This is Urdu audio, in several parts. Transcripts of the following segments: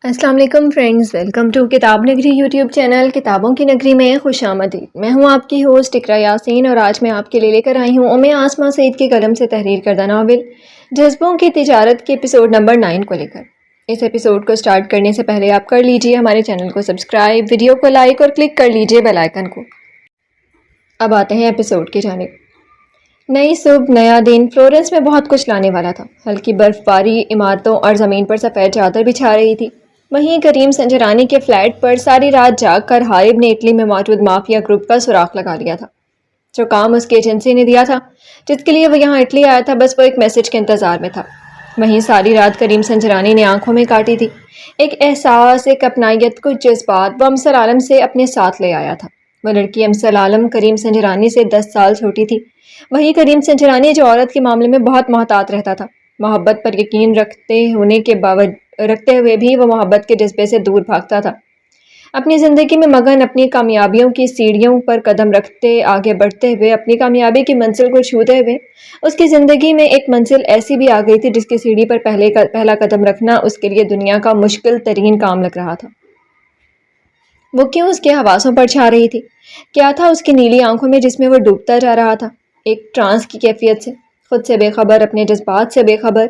السلام علیکم فرینڈز، ویلکم ٹو کتاب نگری یوٹیوب چینل کتابوں کی نگری میں خوش آمدید۔ میں ہوں آپ کی ہوسٹ اقرا یاسین اور آج میں آپ کے لیے لے کر آئی ہوں آسماں سعید کے قلم سے تحریر کردہ ناول جذبوں کی تجارت کے ایپیسوڈ نمبر 9 کو لے کر۔ اس ایپیسوڈ کو سٹارٹ کرنے سے پہلے آپ کر لیجئے ہمارے چینل کو سبسکرائب، ویڈیو کو لائک اور کلک کر لیجئے بیل آئیکن کو۔ اب آتے ہیں ایپیسوڈ کی جانب۔ نئی صبح، نیا دن فلورنس میں بہت کچھ لانے والا تھا۔ ہلکی برف باری عمارتوں اور زمین پر سفید چادر بچھا رہی تھی۔ وہیں کریم سنجرانی کے فلیٹ پر ساری رات جاگ کر حارب نے اٹلی میں موجود مافیا گروپ کا سراغ لگا لیا تھا۔ جو کام اس کی ایجنسی نے دیا تھا، جس کے لیے وہ یہاں اٹلی آیا تھا، بس وہ ایک میسج کے انتظار میں تھا۔ وہیں ساری رات کریم سنجرانی نے آنکھوں میں کاٹی تھی۔ ایک احساس، ایک اپنائیت، کچھ جذبات وہ امثل عالم سے اپنے ساتھ لے آیا تھا۔ وہ لڑکی امثل عالم کریم سنجرانی سے 10 سال چھوٹی تھی۔ وہی کریم سنجرانی جو عورت کے معاملے میں بہت محتاط رہتا تھا، محبت پر یقین رکھتے ہوئے بھی وہ محبت کے جذبے سے دور بھاگتا تھا۔ اپنی زندگی میں مگن، اپنی کامیابیوں کی سیڑھیوں پر قدم رکھتے آگے بڑھتے ہوئے، اپنی کامیابی کی منزل کو چھوتے ہوئے، اس کی زندگی میں ایک منزل ایسی بھی آ گئی تھی جس کی سیڑھی پر پہلا قدم رکھنا اس کے لیے دنیا کا مشکل ترین کام لگ رہا تھا۔ وہ کیوں اس کے حواسوں پر چھا رہی تھی؟ کیا تھا اس کی نیلی آنکھوں میں جس میں وہ ڈوبتا جا رہا تھا، ایک ٹرانس کی کیفیت سے، خود سے بے خبر، اپنے جذبات سے بے خبر۔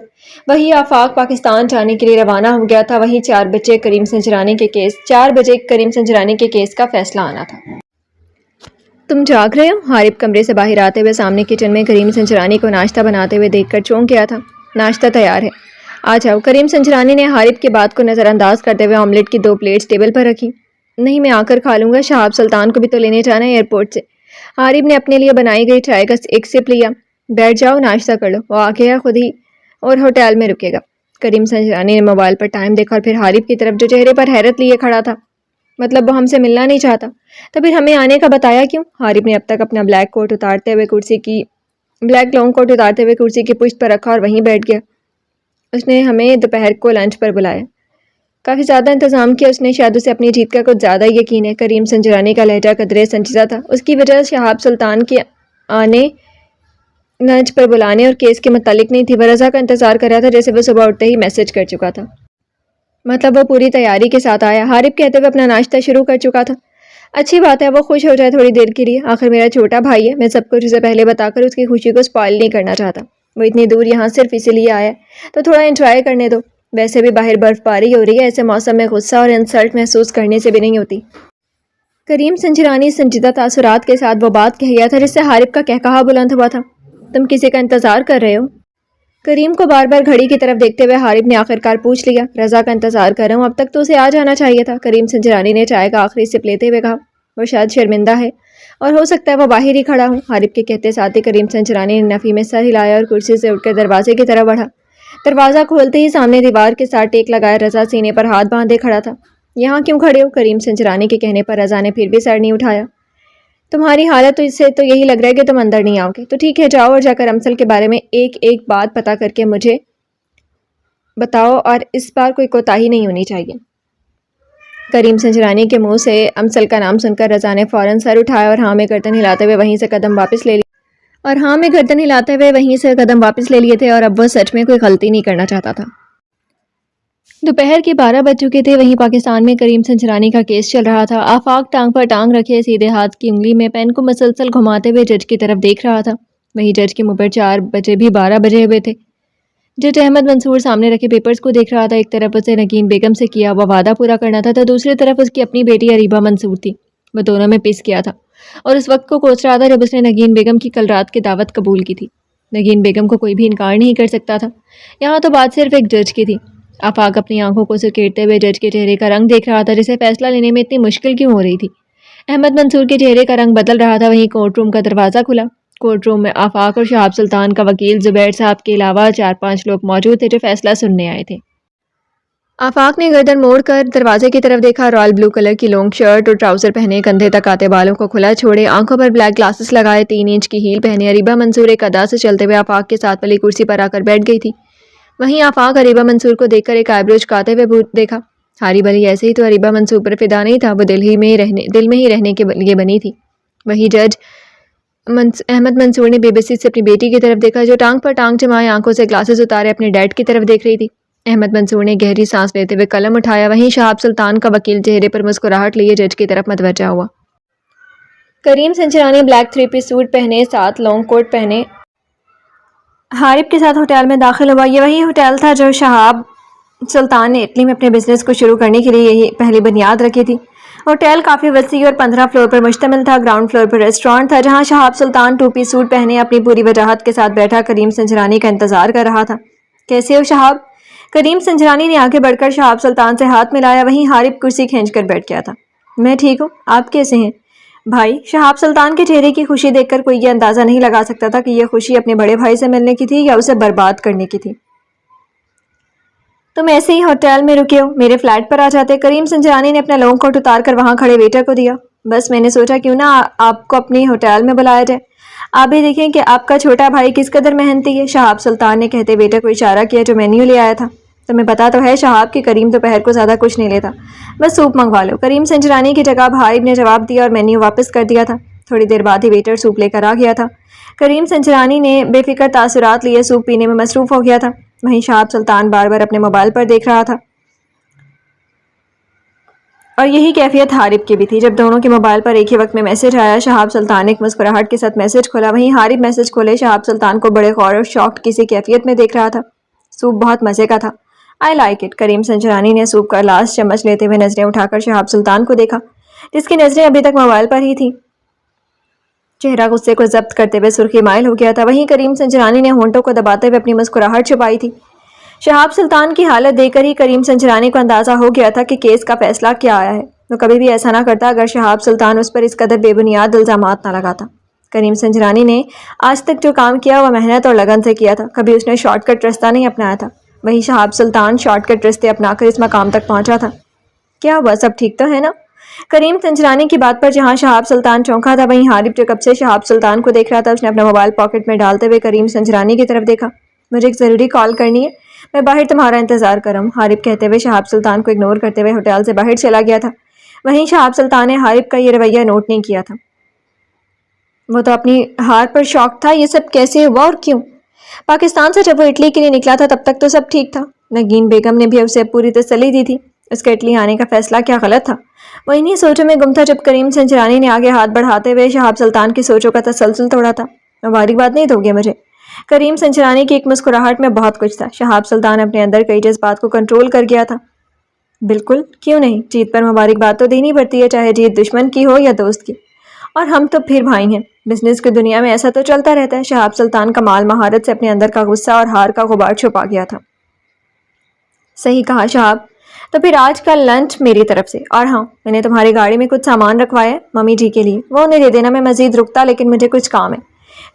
وہی آفاق پاکستان جانے کے لیے روانہ ہو گیا تھا۔ وہی 4 بجے کریم سنجرانی کے کیس کا فیصلہ آنا تھا۔ تم جاگ رہے ہو؟ حارب کمرے سے باہر آتے ہوئے سامنے کچن میں کریم سنجرانی کو ناشتہ بناتے ہوئے دیکھ کر چونک گیا تھا۔ ناشتہ تیار ہے، آ جاؤ۔ کریم سنجرانی نے حارب کی بات کو نظر انداز کرتے ہوئے آملیٹ کی 2 پلیٹس ٹیبل پر رکھی۔ نہیں، میں آ کر کھا لوں گا، شہاب سلطان کو بھی تو لینے جانا ہے ایئرپورٹ سے۔ حارب نے اپنے لیے بنائی گئی چائے کا ایک سپ لیا۔ بیٹھ جاؤ، ناشتہ کر لو، وہ آ گیا خود ہی اور ہوٹل میں رکے گا۔ کریم سنجرانی نے موبائل پر ٹائم دیکھا اور پھر حارب کی طرف جو چہرے پر حیرت لیے کھڑا تھا۔ مطلب وہ ہم سے ملنا نہیں چاہتا؟ تو پھر ہمیں آنے کا بتایا کیوں؟ حارب نے اب تک اپنا بلیک لانگ کوٹ اتارتے ہوئے کرسی کی پشت پر رکھا اور وہیں بیٹھ گیا۔ اس نے ہمیں دوپہر کو لنچ پر بلایا۔ کافی زیادہ انتظام کیا اس نے، شاید اسے اپنی جیت کا کچھ زیادہ یقین ہے۔ کریم سنجرانی کا لہجہ قدرے سنجیدہ تھا۔ اس کی وجہ شہاب سلطان کے آنے، لنچ پر بلانے اور کیس کے متعلق نہیں تھی۔ وہ رضا کا انتظار کر رہا تھا جیسے وہ صبح اٹھتے ہی میسج کر چکا تھا۔ مطلب وہ پوری تیاری کے ساتھ آیا، حارب کہتے ہوئے اپنا ناشتہ شروع کر چکا تھا۔ اچھی بات ہے، وہ خوش ہو جائے تھوڑی دیر کے لیے، آخر میرا چھوٹا بھائی ہے۔ میں سب کچھ اسے پہلے بتا کر اس کی خوشی کو سپائل نہیں کرنا چاہتا۔ وہ اتنی دور یہاں صرف اسی لیے آیا تو تھوڑا انجوائے کرنے دو۔ ویسے بھی باہر برف باری ہو رہی ہے، ایسے موسم میں غصہ اور انسلٹ محسوس کرنے سے بھی نہیں ہوتی۔ کریم سنجرانی سنجیدہ تاثرات کے ساتھ وہ بات کہہ گیا تھا جس سے حارب کا قہقہا بلند ہوا تھا۔ تم کسی کا انتظار کر رہے ہو؟ کریم کو بار بار گھڑی کی طرف دیکھتے ہوئے حارب نے آخرکار پوچھ لیا۔ رضا کا انتظار کر رہا ہوں، اب تک تو اسے آ جانا چاہیے تھا۔ کریم سنجرانی نے چائے کا آخری سپ لیتے ہوئے کہا۔ وہ شاید شرمندہ ہے اور ہو سکتا ہے وہ باہر ہی کھڑا ہوں۔ حارب کے کہتے ساتھ ہی کریم سنجرانی نے نفی میں سر ہلایا اور کرسی سے اٹھ کر دروازے کی طرف بڑھا۔ دروازہ کھولتے ہی سامنے دیوار کے ساتھ ٹیک لگائے رضا سینے پر ہاتھ باندھے کھڑا تھا۔ یہاں کیوں کھڑے ہو؟ کریم سنجرانی کے کہنے پر رضا نے پھر بھی سر نہیں اٹھایا۔ تمہاری حالت سے تو یہی لگ رہا ہے کہ تم اندر نہیں آؤ گے، تو ٹھیک ہے، جاؤ اور جا کر امثل کے بارے میں ایک بات پتہ کر کے مجھے بتاؤ، اور اس بار کوئی کوتاہی نہیں ہونی چاہیے۔ کریم سنجرانی کے منہ سے امثل کا نام سن کر رضا نے فوراً سر اٹھایا اور ہاں میں گردن ہلاتے ہوئے وہیں سے قدم واپس لے لیے تھے، اور اب وہ سچ میں کوئی غلطی نہیں کرنا چاہتا تھا۔ دوپہر کے 12 بج چکے تھے۔ وہیں پاکستان میں کریم سنجرانی کا کیس چل رہا تھا۔ آفاق ٹانگ پر ٹانگ رکھے سیدھے ہاتھ کی انگلی میں پین کو مسلسل گھماتے ہوئے جج کی طرف دیکھ رہا تھا۔ وہیں جج کے منہ پر 4 بجے بھی 12 بجے ہوئے تھے۔ جج احمد منصور سامنے رکھے پیپرز کو دیکھ رہا تھا۔ ایک طرف اسے نگین بیگم سے کیا ہوا وعدہ پورا کرنا تھا تو دوسری طرف اس کی اپنی بیٹی اریبہ منصور تھی۔ وہ دونوں میں پس گیا تھا اور اس وقت کو کوس رہا تھا جب اس نے نگین بیگم کی کل رات کی دعوت قبول کی تھی۔ نگین بیگم کو کوئی بھی انکار نہیں کر سکتا تھا۔ یہاں تو بات صرف ایک جج کی تھی۔ آفاق اپنی آنکھوں کو سکیڑتے ہوئے جج کے چہرے کا رنگ دیکھ رہا تھا، جسے فیصلہ لینے میں اتنی مشکل کیوں ہو رہی تھی۔ احمد منصور کے چہرے کا رنگ بدل رہا تھا۔ وہیں کورٹ روم کا دروازہ کھلا۔ کورٹ روم میں آفاق اور شہاب سلطان کا وکیل زبیر صاحب کے علاوہ 4-5 لوگ موجود تھے جو فیصلہ سننے آئے تھے۔ آفاق نے گردن موڑ کر دروازے کی طرف دیکھا۔ رائل بلو کلر کی لانگ شرٹ اور ٹراؤزر پہنے، کندھے تک آتے بالوں کو کھلا چھوڑے، آنکھوں پر بلیک گلاسز لگائے، 3 انچ کی ہیل پہنے اریبہ منصور ایک ادا سے چلتے ہوئے آفاق کے ساتھ والی کرسی پر آ کر بیٹھ گئی تھی۔ وہیں آفاق اریبہ منصور کو دیکھ کر ایک آئی برو چکاتے ہوئے دیکھا۔ حارب علی ایسے ہی تو اریبہ منصور پر فدا نہیں تھا، وہ دل میں ہی رہنے کے لیے بنی تھی۔ وہی جج احمد منصور نے بے بسی سے اپنی بیٹی کی طرف دیکھا جو ٹانگ پر ٹانگ جمائے آنکھوں سے گلاسز اتارے اپنے ڈیڈ کی طرف دیکھ رہی تھی۔ احمد منصور نے گہری سانس لیتے ہوئے قلم اٹھایا۔ وہیں شہاب سلطان کا وکیل چہرے پر مسکراہٹ لیے جج کی طرف متوجہ ہوا۔ کریم سنجرانی بلیک 3 پیس سوٹ پہنے، ساتھ لانگ کوٹ پہنے حارب کے ساتھ ہوٹل میں داخل ہوا۔ یہ وہی ہوٹل تھا جو شہاب سلطان نے اٹلی میں اپنے بزنس کو شروع کرنے کے لیے یہی پہلی بنیاد رکھی تھی۔ ہوٹل کافی وسیع اور 15 فلور پر مشتمل تھا۔ گراؤنڈ فلور پر ریسٹورانٹ تھا جہاں شہاب سلطان 2 پیس سوٹ پہنے اپنی پوری وجاہت کے ساتھ بیٹھا کریم سنجرانی کا انتظار کر رہا تھا۔ کیسے ہو شہاب؟ کریم سنجرانی نے آگے بڑھ کر شہاب سلطان سے ہاتھ ملایا۔ وہیں حارب کرسی کھینچ کر بیٹھ گیا تھا۔ میں ٹھیک ہوں، آپ کیسے ہیں؟ بھائی، شہاب سلطان کے چہرے کی خوشی دیکھ کر کوئی یہ اندازہ نہیں لگا سکتا تھا کہ یہ خوشی اپنے بڑے بھائی سے ملنے کی تھی یا اسے برباد کرنے کی تھی۔ تم ایسے ہی ہوٹل میں رکے ہو، میرے فلیٹ پر آ جاتے۔ کریم سنجرانی نے اپنا لانگ کوٹ اتار کر وہاں کھڑے ویٹر کو دیا۔ بس میں نے سوچا کیوں نہ آپ کو اپنی ہوٹل میں بلایا جائے، آپ بھی دیکھیں کہ آپ کا چھوٹا بھائی کس قدر محنتی ہے، شہاب سلطان نے کہتے ویٹر کو اشارہ کیا جو مینیو لے آیا تھا۔ تمہیں پتا تو ہے شہاب کہ کریم دوپہر کو زیادہ کچھ نہیں لیتا، بس سوپ منگوا لو۔ کریم سنجرانی کی جگہ حارب نے جواب دیا اور مینیو واپس کر دیا تھا۔ تھوڑی دیر بعد ہی ویٹر سوپ لے کر آ گیا تھا۔ کریم سنجرانی نے بے فکر تاثرات لیے سوپ پینے میں مصروف ہو گیا تھا۔ وہیں شہاب سلطان بار بار اپنے موبائل پر دیکھ رہا تھا، اور یہی کیفیت حارب کی بھی تھی۔ جب دونوں کے موبائل پر ایک ہی وقت میں میسج آیا، شہاب سلطان نے ایک مسکراہٹ کے ساتھ میسج کھولا۔ وہیں حارب میسج کھولے شہاب سلطان کو بڑے غور اور شاکڈ کسی کیفیت میں دیکھ رہا تھا۔ سوپ بہت مزے کا تھا، آئی لائک اٹ۔ کریم سنجرانی نے سوپ کا لاسٹ چمچ لیتے ہوئے نظریں اٹھا کر شہاب سلطان کو دیکھا جس کی نظریں ابھی تک موبائل پر ہی تھیں۔ چہرہ غصے کو ضبط کرتے ہوئے سرخی مائل ہو گیا تھا۔ وہیں کریم سنجرانی نے ہونٹوں کو دباتے ہوئے اپنی مسکراہٹ چھپائی تھی۔ شہاب سلطان کی حالت دیکھ کر ہی کریم سنجرانی کو اندازہ ہو گیا تھا کہ کیس کا فیصلہ کیا آیا ہے۔ وہ کبھی بھی ایسا نہ کرتا اگر شہاب سلطان اس پر اس قدر بے بنیاد الزامات نہ لگاتا۔ کریم سنجرانی نے آج تک جو کام کیا وہ محنت اور لگن سے کیا تھا، کبھی اس نے شارٹ کٹ رستہ نہیں اپنایا تھا۔ وہی شہاب سلطان شارٹ کٹ رستے اپنا کر اس مقام تک پہنچا تھا۔ کیا ہوا، سب ٹھیک تو ہے نا؟ کریم سنجرانی کی بات پر جہاں شہاب سلطان چونکا تھا، وہیں حارب جو کب سے شہاب سلطان کو دیکھ رہا تھا، اس نے اپنا موبائل پاکٹ میں ڈالتے ہوئے کریم سنجرانی کی طرف دیکھا۔ مجھے ایک ضروری کال کرنی ہے، میں باہر تمہارا انتظار کر رہا ہوں، حارب کہتے ہوئے شہاب سلطان کو اگنور کرتے ہوئے ہوٹل سے باہر چلا گیا تھا۔ وہیں شہاب سلطان نے حارب کا یہ رویہ نوٹ نہیں کیا تھا۔ وہ تو اپنی ہار پر شاک تھا۔ یہ سب کیسے ہوا اور کیوں؟ پاکستان سے جب وہ اٹلی کے لیے نکلا تھا تب تک تو سب ٹھیک تھا، نگین بیگم نے بھی اسے پوری تسلی دی تھی۔ اس کا اٹلی آنے کا فیصلہ کیا غلط تھا؟ وہ انہی سوچوں میں گم تھا جب کریم سنجرانی نے آگے ہاتھ بڑھاتے ہوئے شہاب سلطان کی سوچوں کا تسلسل توڑا تھا۔ مبارکباد نہیں دو گے مجھے؟ کریم سنجرانی کی ایک مسکراہٹ میں بہت کچھ تھا۔ شہاب سلطان اپنے اندر کئی جذبات کو کنٹرول کر گیا تھا۔ بالکل، کیوں نہیں، جیت پر مبارکباد تو دینی پڑتی ہے، چاہے جیت دشمن کی ہو یا دوست کی، اور ہم تو پھر بھائی ہیں۔ بزنس کی دنیا میں ایسا تو چلتا رہتا ہے۔ شہاب سلطان کمال مہارت سے اپنے اندر کا غصہ اور ہار کا غبار چھپا گیا تھا۔ صحیح کہا شہاب، تو پھر آج کا لنچ میری طرف سے، اور ہاں، میں نے تمہاری گاڑی میں کچھ سامان رکھوایا ہے ممی جی کے لیے، وہ انہیں دے دینا، میں مزید رکتا لیکن مجھے کچھ کام ہے،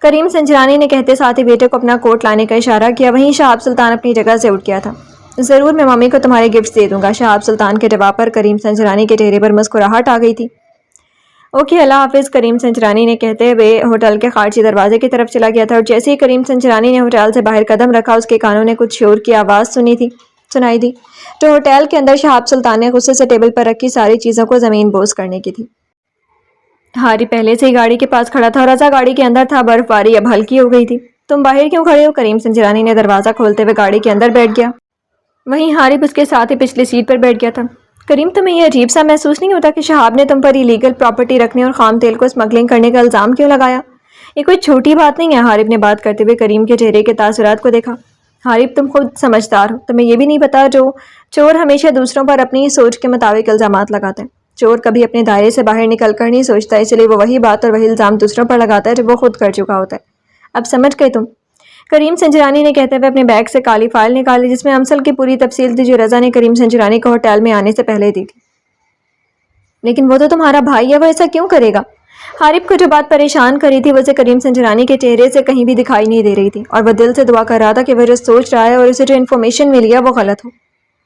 کریم سنجرانی نے کہتے ساتھ ہی بیٹے کو اپنا کوٹ لانے کا اشارہ کیا۔ وہیں شہاب سلطان اپنی جگہ سے اٹھ گیا تھا۔ ضرور، میں ممی کو تمہارے گفٹس دے دوں گا۔ شہاب سلطان کے جواب پر کریم سنجرانی کے چہرے پر مسکراہٹ آ گئی تھی۔ اوکے، اللہ حافظ، کریم سنجرانی نے کہتے ہوئے ہوٹل کے خارجی دروازے کی طرف چلا گیا تھا، اور جیسے ہی کریم سنجرانی نے ہوٹل سے باہر قدم رکھا، اس کے کانوں نے کچھ شور کی آواز سنائی دی جو ہوٹل کے اندر شہاب سلطان نے غصے سے ٹیبل پر رکھی ساری چیزوں کو زمین بوس کرنے کی تھی۔ ہاری پہلے سے ہی گاڑی کے پاس کھڑا تھا اور رضا گاڑی کے اندر تھا۔ برف باری اب ہلکی ہو گئی تھی۔ تم باہر کیوں کھڑے ہو؟ کریم سنجرانی نے دروازہ کھولتے ہوئے گاڑی کے اندر بیٹھ گیا۔ وہیں حارب اس کے ساتھ ہی پچھلی سیٹ پر بیٹھ گیا تھا۔ کریم، تمہیں یہ عجیب سا محسوس نہیں ہوتا کہ شہاب نے تم پر ایلیگل پراپرٹی رکھنے اور خام تیل کو اسمگلنگ کرنے کا الزام کیوں لگایا؟ یہ کوئی چھوٹی بات نہیں ہے، حارب نے بات کرتے ہوئے کریم کے چہرے کے تاثرات کو دیکھا۔ حارب، تم خود سمجھدار ہو، تمہیں یہ بھی نہیں پتا جو چور ہمیشہ دوسروں پر اپنی سوچ کے مطابق الزامات لگاتے ہیں۔ چور کبھی اپنے دائرے سے باہر نکل کر نہیں سوچتا، اس لیے وہ وہی بات اور وہی الزام دوسروں پر لگاتا ہے جو وہ خود کر چکا ہوتا ہے۔ اب سمجھ گئے تم؟ کریم سنجرانی نے کہتے ہوئے اپنے بیگ سے کالی فائل نکالی جس میں امثل کی پوری تفصیل تھی جو رضا نے کریم سنجرانی کو ہوٹل میں آنے سے پہلے دی تھی۔ لیکن وہ تو تمہارا بھائی ہے، وہ ایسا کیوں کرے گا؟ حارب کو جو بات پریشان کری تھی وہ اسے کریم سنجرانی کے چہرے سے کہیں بھی دکھائی نہیں دے رہی تھی، اور وہ دل سے دعا کر رہا تھا کہ وہ جو سوچ رہا ہے اور اسے جو انفارمیشن ملی ہے وہ غلط ہو۔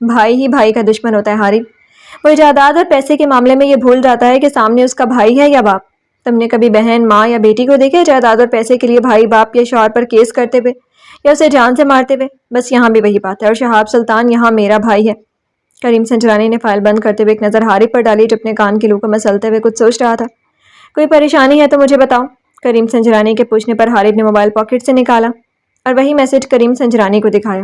بھائی ہی بھائی کا دشمن ہوتا ہے حارب۔ وہ جائیداد اور پیسے کے معاملے میں یہ بھول جاتا ہے کہ سامنے اس کا بھائی ہے یا باپ۔ تم نے کبھی بہن، ماں یا بیٹی کو دیکھا جائیداد اور پیسے کے لیے بھائی باپ یا شوہر پر کیس کرتے ہوئے یا اسے جان سے مارتے ہوئے؟ بس یہاں بھی وہی بات ہے، اور شہاب سلطان یہاں میرا بھائی ہے۔ کریم سنجرانی نے فائل بند کرتے ہوئے ایک نظر حارب پر ڈالی جو اپنے کان کی لو کو مسلتے ہوئے کچھ سوچ رہا تھا۔ کوئی پریشانی ہے تو مجھے بتاؤ، کریم سنجرانی کے پوچھنے پر حارب نے موبائل پاکٹ سے نکالا اور وہی میسج کریم سنجرانی کو دکھایا۔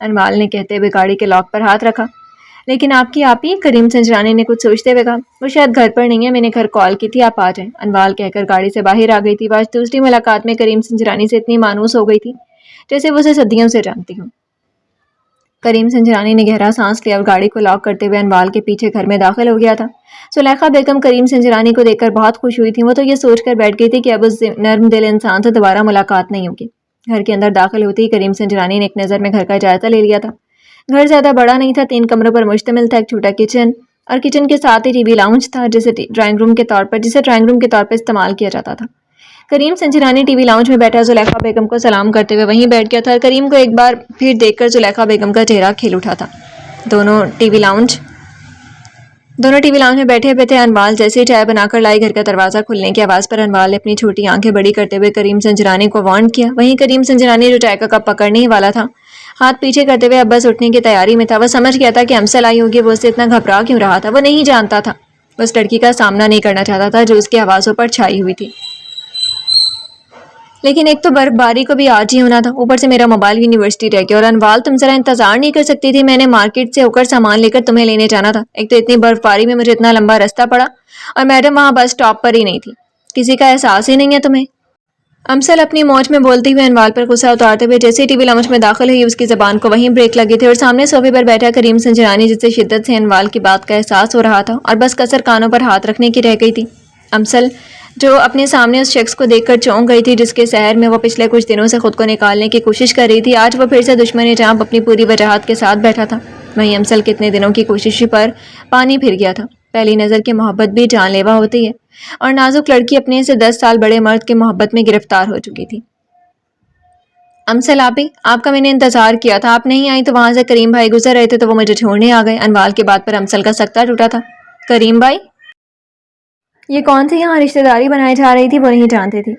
انوال نے کہتے ہوئے گاڑی کے لاک پر ہاتھ رکھا۔ لیکن آپ کی آپ ہی، کریم سنجرانی نے کچھ سوچتے ہوئے کہا۔ وہ شاید گھر پر نہیں ہے، میں نے گھر کال کی تھی، آپ آ جائیں، انوال کہہ کر گاڑی سے باہر آ گئی تھی۔ وہ آج دوسری ملاقات میں کریم سنجرانی سے اتنی مانوس ہو گئی تھی جیسے وہ اسے صدیوں سے جانتی ہوں۔ کریم سنجرانی نے گہرا سانس لیا اور گاڑی کو لاک کرتے ہوئے انوال کے پیچھے گھر میں داخل ہو گیا تھا۔ زلیخا بیگم کریم سنجرانی کو دیکھ کر بہت خوش ہوئی تھی۔ وہ تو یہ سوچ کر بیٹھ گئی تھی کہ اب اس نرم دل انسان سے دوبارہ ملاقات نہیں ہوگی۔ گھر کے اندر داخل ہوتی ہی کریم سنجرانی نے ایک نظر میں گھر کا جائزہ لے لیا تھا۔ گھر زیادہ بڑا نہیں تھا، 3 کمروں پر مشتمل تھا۔ ایک چھوٹا کچن اور کچن کے ساتھ ہی ٹی وی لاؤنج تھا جسے ڈرائنگ روم کے طور پر استعمال کیا جاتا تھا۔ کریم سنجرانی ٹی وی لاؤنج میں بیٹھا زلیخا بیگم کو سلام کرتے ہوئے وہیں بیٹھ گیا تھا اور کریم کو ایک بار پھر دیکھ کر زلیخا بیگم کا چہرہ کھل اٹھا تھا۔ دونوں ٹی وی لاؤنج میں بیٹھے ہوئے تھے۔ انوال جیسے ہی چائے بنا کر لائی، گھر کا دروازہ کھلنے کی آواز پر انوال نے اپنی چھوٹی آنکھیں بڑی کرتے ہوئے کریم سنجرانی کو وارن کیا۔ وہیں کریم سنجرانی جو چائے کا کپ پکڑنے ہی والا تھا، ہاتھ پیچھے کرتے ہوئے اب بس اٹھنے کی تیاری میں تھا۔ وہ سمجھ گیا تھا کہ امسل آئی ہوگی، وہ اسے اتنا گھبرا کیوں رہا تھا۔ وہ نہیں جانتا تھا، وہ اس لڑکی کا سامنا نہیں کرنا چاہتا تھا جو اس کی آوازوں پر چھائی ہوئی تھی۔ لیکن ایک تو برف باری کو بھی آج ہی ہونا تھا، اوپر سے میرا موبائل یونیورسٹی رہ گیا، اور انوال تم ذرا انتظار نہیں کر سکتی تھی؟ میں نے مارکیٹ سے ہو کر سامان لے کر تمہیں لینے جانا تھا۔ ایک تو اتنی برف باری میں مجھے اتنا لمبا راستہ پڑا، اور میڈم وہاں بس اسٹاپ پر ہی نہیں تھی۔ کسی کا احساس ہی نہیں ہے تمہیں؟ امسل اپنی موج میں بولتی ہوئے انوال پر غصہ اتارتے ہوئے جیسے ٹی وی لاؤنج میں داخل ہوئی، اس کی زبان کو وہیں بریک لگی تھی، اور سامنے صوفے پر بیٹھا کریم سنجرانی جس سے شدت سے انوال کی بات کا احساس ہو رہا تھا اور بس کسر کانوں پر ہاتھ رکھنے کی رہ گئی تھی۔ امسل جو اپنے سامنے اس شخص کو دیکھ کر چونک گئی تھی جس کے سحر میں وہ پچھلے کچھ دنوں سے خود کو نکالنے کی کوشش کر رہی تھی، آج وہ پھر سے دشمن جانب اپنی پوری وجاہت کے ساتھ بیٹھا تھا۔ وہیں امسل کتنے دنوں کی کوشش پر پانی پھر گیا تھا۔ پہلی نظر کی محبت بھی جان لیوا ہوتی ہے، اور نازک لڑکی اپنے سے 10 سال بڑے مرد کے محبت میں گرفتار ہو چکی تھی۔ امسل آپ کا میں نے انتظار کیا تھا، آپ نہیں آئی تو وہاں سے کریم بھائی گزر رہے تھے تو وہ مجھے چھوڑنے آ گئے۔ انوال کی بات پر امسل کا سکتہ ٹوٹا تھا۔ کریم بھائی؟ یہ کون سی یہاں رشتہ داری بنائی جا رہی تھی؟ وہ نہیں جانتے تھے۔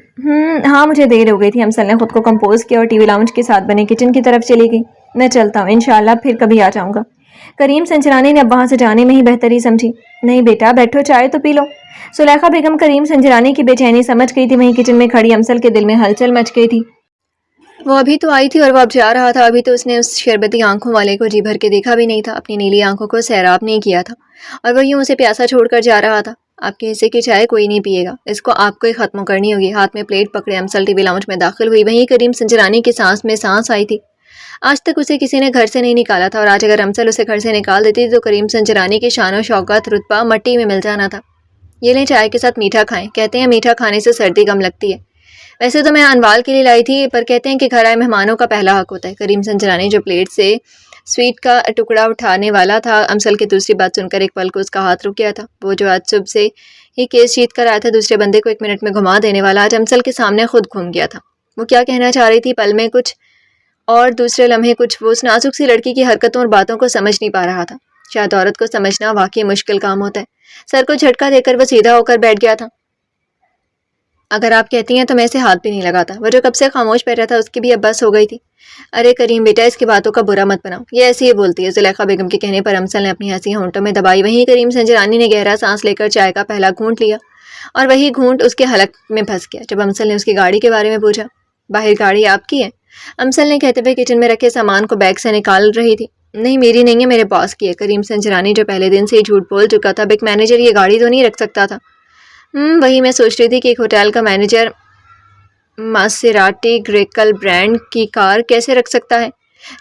ہاں مجھے دیر ہو گئی تھی۔ امسل نے خود کو کمپوز کیا اور ٹی وی لاؤنج کے ساتھ بنے کچن کی طرف چلی گئی۔ میں چلتا ہوں، انشاءاللہ پھر کبھی آ جاؤں گا۔ کریم سنجرانی نے اب وہاں سے جانے میں ہی بہتری سمجھی۔ نہیں بیٹا بیٹھو، چائے تو پی لو۔ زلیخا بیگم کریم سنجرانی کی بے چینی سمجھ گئی تھی۔ وہیں کچن میں کھڑی امسل کے دل میں ہلچل مچ گئی تھی۔ وہ ابھی تو آئی تھی اور وہ اب جا رہا تھا، ابھی تو اس نے اس شربتی آنکھوں والے کو جی بھر کے دیکھا بھی نہیں تھا، اپنی نیلی آنکھوں کو سیراب نہیں کیا تھا، اور وہ یوں اسے پیاسا چھوڑ کر جا رہا تھا۔ آپ کے حصے کی چائے کوئی نہیں پیے گا، اس کو آپ کو ہی ختم کرنی ہوگی۔ ہاتھ میں پلیٹ پکڑے امسل ٹی وی لاؤنج میں داخل ہوئی۔ وہیں کریم سنجرانی کی سانس میں سانس آئی تھی۔ آج تک اسے کسی نے گھر سے نہیں نکالا تھا، اور آج اگر امسل اسے گھر سے نکال دیتی تو کریم سنجرانی کی شان و شوکت رتبہ مٹی میں مل جانا تھا۔ یہ لیں چائے کے ساتھ میٹھا کھائیں، کہتے ہیں میٹھا کھانے سے سردی کم لگتی ہے۔ ویسے تو میں انوال کے لیے لائی تھی، پر کہتے ہیں کہ گھر آئے مہمانوں کا پہلا حق ہوتا ہے۔ کریم سنجرانی جو پلیٹ سے سویٹ کا ٹکڑا اٹھانے والا تھا، امسل کی دوسری بات سن کر ایک پل کو اس کا ہاتھ رک گیا تھا۔ وہ جو آج صبح سے ہی کیس جیت کر آیا تھا، دوسرے بندے کو 1 منٹ میں گھما دینے والا، آج امسل کے سامنے خود گھوم گیا تھا۔ وہ کیا کہنا چاہ رہی تھی پل میں کچھ اور دوسرے لمحے کچھ، وہ اس نازک سی لڑکی کی حرکتوں اور باتوں کو سمجھ نہیں پا رہا تھا۔ شاید عورت کو سمجھنا واقعی مشکل کام ہوتا ہے۔ سر کو جھٹکا دے کر وہ سیدھا ہو کر بیٹھ گیا تھا۔ اگر آپ کہتی ہیں تو میں اسے ہاتھ بھی نہیں لگاتا۔ وہ جو کب سے خاموش بیٹھا تھا اس کی بھی اب بس ہو گئی تھی۔ ارے کریم بیٹا، اس کی باتوں کا برا مت بناؤ، یہ ایسی ہی بولتی ہے۔ زلیخا بیگم کے کہنے پر امسل نے اپنی ہنسی ہونٹوں میں دبائی۔ وہیں کریم سنجرانی نے گہرا سانس لے کر چائے کا پہلا گھونٹ لیا، اور وہی گھونٹ اس کے حلق میں پھنس گیا جب امسل نے اس کی گاڑی کے بارے میں پوچھا۔ باہر گاڑی آپ کی ہے؟ امسل نے کہتے ہوئے کچن میں رکھے سامان کو بیگ سے نکال رہی تھی۔ نہیں میری نہیں ہے، میرے باس کی ہے۔ کریم سنجرانی جو پہلے دن سے ہی جھوٹ بول چکا تھا، اب ایک مینیجر یہ گاڑی تو نہیں رکھ سکتا تھا۔ وہی میں سوچ رہی تھی کہ ایک ہوٹل کا مینیجر ماسیراٹی گریکل برانڈ کی کار کیسے رکھ سکتا ہے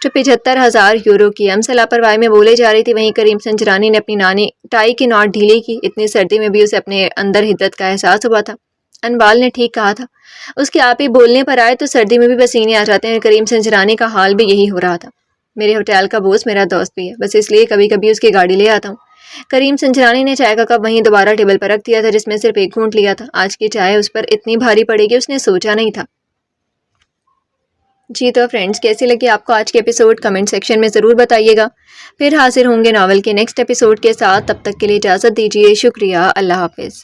جو 75,000 یورو کی ہے۔ امسل لاپرواہی میں بولے جا رہی تھی۔ وہیں کریم سنجرانی نے اپنی نانی ٹائی کی نوٹ ڈھیلی کی۔ اتنی سردی میں بھی اسے اپنے اندر حدت کا احساس ہوا تھا۔ انوال نے ٹھیک کہا تھا، اس کے آپ ہی بولنے پر آئے تو سردی میں بھی پسینے آ جاتے ہیں۔ کریم سنجرانی کا حال بھی یہی ہو رہا تھا۔ میرے ہوٹل کا بوس میرا دوست بھی ہے، بس اس لیے کبھی کبھی اس کی گاڑی لے آتا ہوں۔ کریم سنجرانی نے چائے کا کپ وہیں دوبارہ ٹیبل پر رکھ دیا تھا جس میں صرف ایک گھونٹ لیا تھا۔ آج کی چائے اس پر اتنی بھاری پڑے گی اس نے سوچا نہیں تھا۔ جی تو فرینڈز، کیسی لگی آپ کو آج کے ایپیسوڈ؟ کمنٹ سیکشن میں ضرور بتائیے گا۔ پھر حاضر ہوں گے ناول کے نیکسٹ ایپیسوڈ کے ساتھ، تب تک کے لیے اجازت دیجیے۔ شکریہ، اللہ حافظ۔